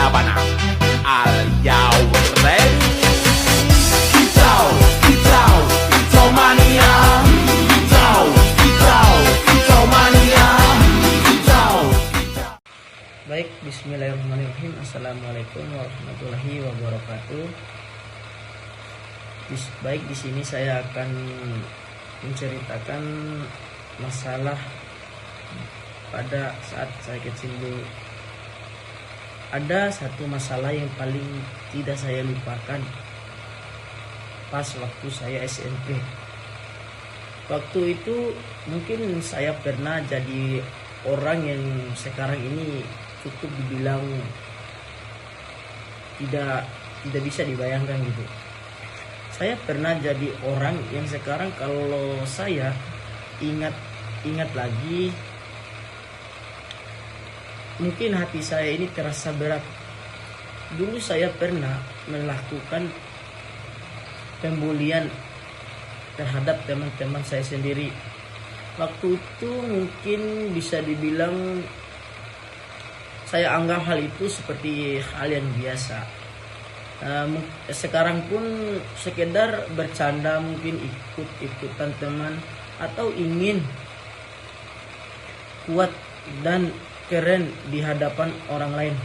Sabana. Are you ready? Kicau, kicau, kicau mania. Kicau, kicau, kicau mania. Kicau, kicau. Baik, bismillahirrahmanirrahim. Assalamualaikum warahmatullahi wabarakatuh. Baik, di sini saya akan menceritakan masalah pada saat saya kecil dulu. Ada satu masalah yang paling tidak saya lupakan pas waktu saya SMP. Waktu itu mungkin saya pernah jadi orang yang sekarang ini cukup dibilang tidak bisa dibayangkan gitu. Saya pernah jadi orang yang sekarang kalau saya ingat lagi, mungkin hati saya ini terasa berat. Dulu saya pernah melakukan pembulian terhadap teman-teman saya sendiri. Waktu itu mungkin bisa dibilang saya anggap hal itu seperti hal yang biasa. Sekarang pun sekedar bercanda, mungkin ikut-ikutan teman, atau ingin kuat dan keren di hadapan orang lain.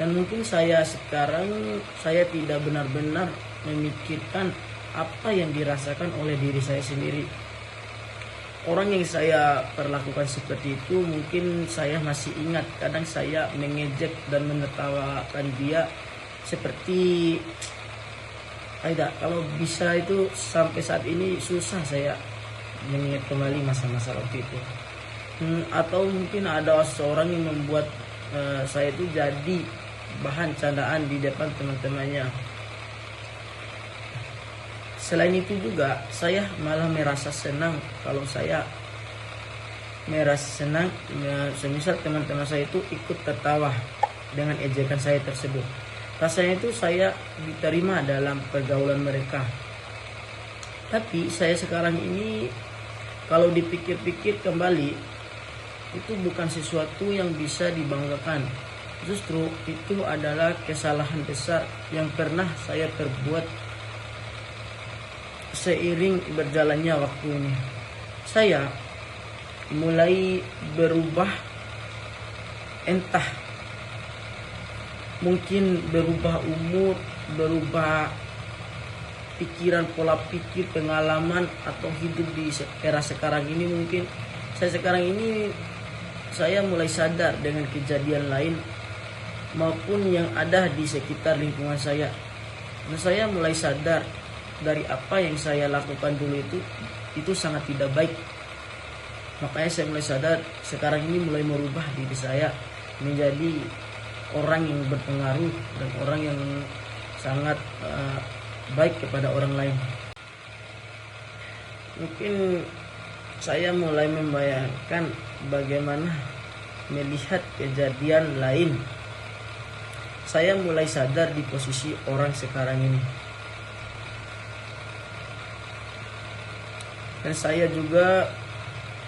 Dan mungkin sekarang saya tidak benar-benar memikirkan apa yang dirasakan oleh diri saya sendiri. Orang yang saya perlakukan seperti itu mungkin saya masih ingat. Kadang saya mengejek dan menertawakan dia seperti kalau bisa itu sampai saat ini susah saya mengingat kembali masa-masa waktu itu. Atau mungkin ada seorang yang membuat saya itu jadi bahan candaan di depan teman-temannya. Selain itu juga saya malah merasa senang kalau saya semisal teman-teman saya itu ikut tertawa dengan ejekan saya tersebut. Rasanya itu saya diterima dalam pergaulan mereka. Tapi saya sekarang ini kalau dipikir-pikir kembali, itu bukan sesuatu yang bisa dibanggakan. Justru itu adalah kesalahan besar yang pernah saya perbuat seiring berjalannya waktu ini. Saya mulai berubah, entah mungkin berubah umur, berubah pikiran, pola pikir, pengalaman, atau hidup di era sekarang ini. Mungkin saya mulai sadar dengan kejadian lain maupun yang ada di sekitar lingkungan saya. Dan saya mulai sadar dari apa yang saya lakukan dulu itu sangat tidak baik. Makanya saya mulai sadar sekarang ini mulai merubah diri saya menjadi orang yang berpengaruh dan orang yang sangat baik kepada orang lain. Mungkin saya mulai membayangkan bagaimana melihat kejadian lain. Saya mulai sadar di posisi orang sekarang ini. Dan saya juga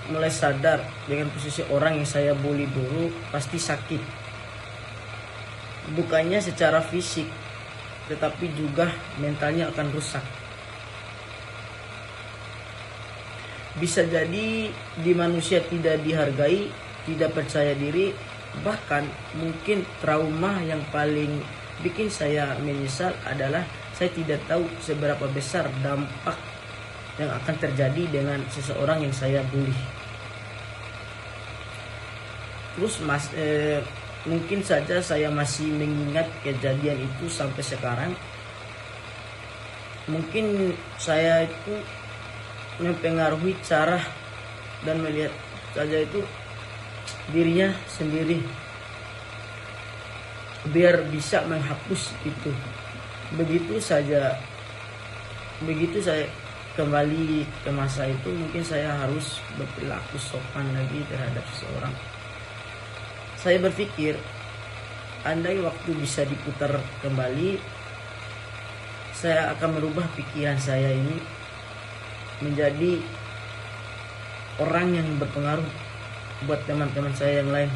mulai sadar dengan posisi orang yang saya bully dulu pasti sakit. Bukannya secara fisik, tetapi juga mentalnya akan rusak. Bisa jadi di manusia tidak dihargai, tidak percaya diri, bahkan mungkin trauma yang paling bikin saya menyesal adalah saya tidak tahu seberapa besar dampak yang akan terjadi dengan seseorang yang saya bully. Terus mungkin saja saya masih mengingat kejadian itu sampai sekarang. Mungkin saya itu mempengaruhi cara dan melihat saja itu dirinya sendiri biar bisa menghapus itu. Begitu saya kembali ke masa itu, mungkin saya harus berperilaku sopan lagi terhadap seseorang. Saya berpikir, andai waktu bisa diputar kembali, saya akan merubah pikiran saya ini menjadi orang yang berpengaruh buat teman-teman saya yang lain.